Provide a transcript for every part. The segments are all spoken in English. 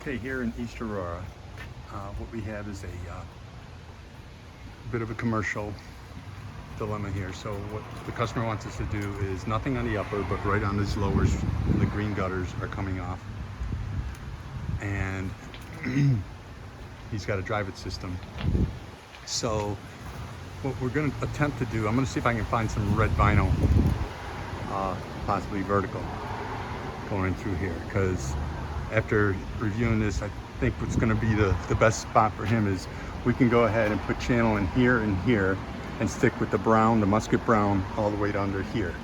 Okay, here in East Aurora, what we have is a bit of a commercial dilemma here. So what the customer wants us to do is nothing on the upper, but right on these lowers, the green gutters are coming off. And he's got a drive-it system. So what we're going to attempt to do, I'm going to see if I can find some red vinyl, possibly vertical, going through here, because after reviewing this, I think what's going to be the best spot for him is we can go ahead and put channel in here and here and stick with the brown, the musket brown, all the way to under here.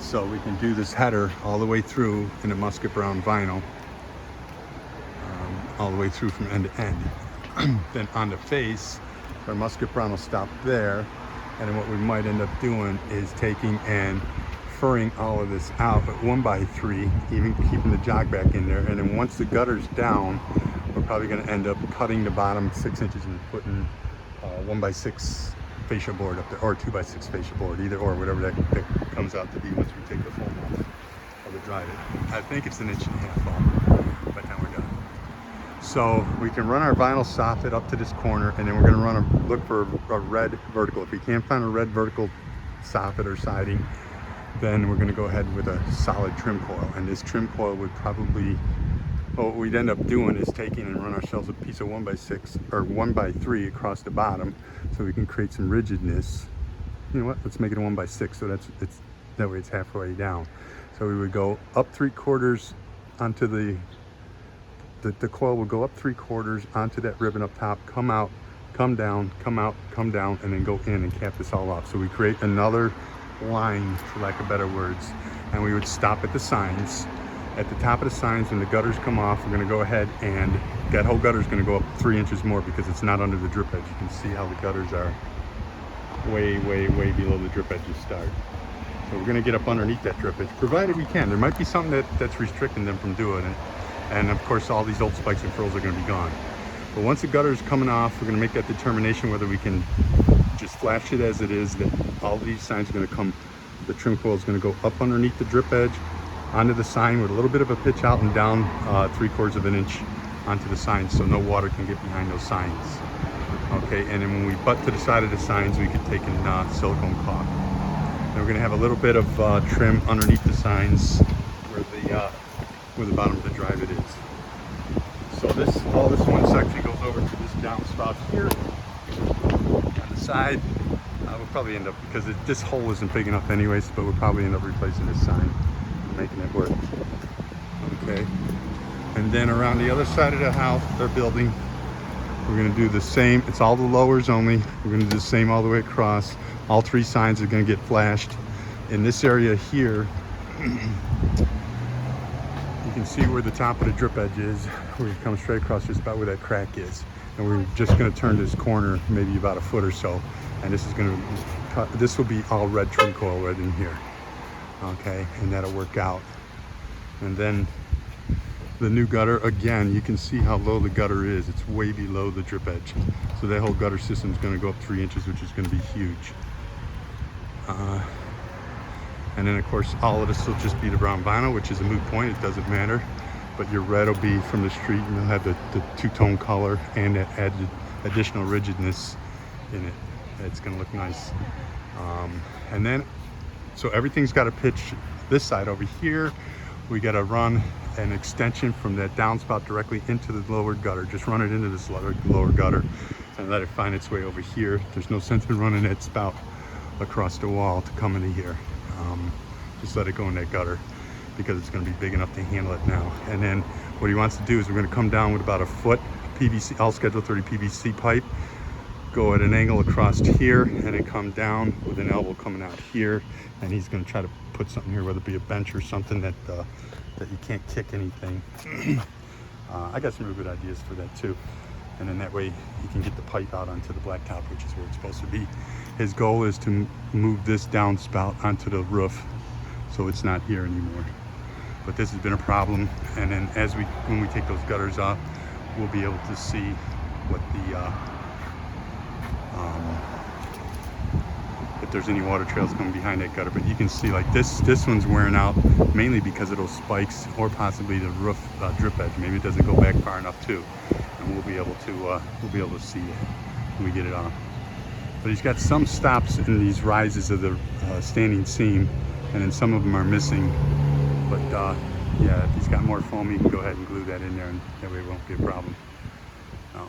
So we can do this header all the way through in a musket brown vinyl, all the way through from end to end. Then on the face, our musket brown will stop there, and then what we might end up doing is taking and furring all of this out at 1x3, even keeping the jog back in there. And then once the gutter's down, we're probably going to end up cutting the bottom 6 inches and putting 1x6 fascia board up there, or 2x6 fascia board, either or, whatever that comes out to be once we take the foam off of the drive-it. I think it's 1.5 inches foam by the time we're done. So we can run our vinyl soffit up to this corner, and then we're going to look for a red vertical. If we can't find a red vertical soffit or siding, then we're going to go ahead with a solid trim coil. And this trim coil would probably, what we'd end up doing is taking and run ourselves a piece of 1x6 or 1x3 across the bottom, so we can create some rigidness. You know what? Let's make it a 1x6, so that way it's halfway down. So we would go up 3/4 onto the coil will go up 3/4 onto that ribbon up top, come out, come down, come out, come down, and then go in and cap this all off. So we create another line, for lack of better words, and we would stop at the signs. At the top of the signs, when the gutters come off, we're going to go ahead and that whole gutter is going to go up 3 inches more because it's not under the drip edge. You can see how the gutters are way below the drip edges start. So we're going to get up underneath that drip edge, provided we can. There might be something that's restricting them from doing it, and of course all these old spikes and frills are going to be gone. But once the gutter is coming off, we're going to make that determination whether we can just flash it as it is, that all these signs are going to come, the trim coil is going to go up underneath the drip edge onto the sign with a little bit of a pitch out and down 3/4 inch onto the signs, so no water can get behind those signs. Okay, and then when we butt to the side of the signs, we can take in silicone caulk. Then we're going to have a little bit of trim underneath the signs where the bottom of the drive-it is. So all this one section goes over to this downspout here on the side. We'll probably end up, because this hole isn't big enough anyways, but we'll probably end up replacing this sign and making it work. Okay, and then around the other side of the house, their building, we're going to do the same. It's all the lowers only. We're going to do the same all the way across. All 3 signs are going to get flashed. In this area here, you can see where the top of the drip edge is. We're going to come straight across just about where that crack is. And we're just going to turn this corner maybe about 1 foot or so. And this is going to cut, this will be all red trim coil right in here. Okay, and that'll work out. And then the new gutter, again, you can see how low the gutter is. It's way below the drip edge. So that whole gutter system is going to go up 3 inches, which is going to be huge. And then of course all of this will just be the brown vinyl, which is a moot point, it doesn't matter. But your red will be from the street, and you'll have the two-tone color and that added additional rigidness in it. It's going to look nice. And then, so everything's got to pitch this side over here. We got to run an extension from that downspout directly into the lower gutter. Just run it into this lower gutter and let it find its way over here. There's no sense in running that spout across the wall to come into here. Just let it go in that gutter, because it's going to be big enough to handle it now. And then what he wants to do is we're going to come down with about 1 foot PVC, all Schedule 30 PVC pipe, go at an angle across here, and then come down with an elbow coming out here. And he's going to try to put something here, whether it be a bench or something that you can't kick anything. I got some real good ideas for that too. And then that way you can get the pipe out onto the blacktop, which is where it's supposed to be. His goal is to move this downspout onto the roof, so it's not here anymore. But this has been a problem, and then when we take those gutters off, we'll be able to see what if there's any water trails coming behind that gutter. But you can see like this one's wearing out mainly because of those spikes, or possibly the roof drip edge. Maybe it doesn't go back far enough too, and we'll be able to see it when we get it off. But he's got some stops in these rises of the standing seam, and then some of them are missing. But yeah, if he's got more foam, he can go ahead and glue that in there, and that way it won't be a problem. Oh.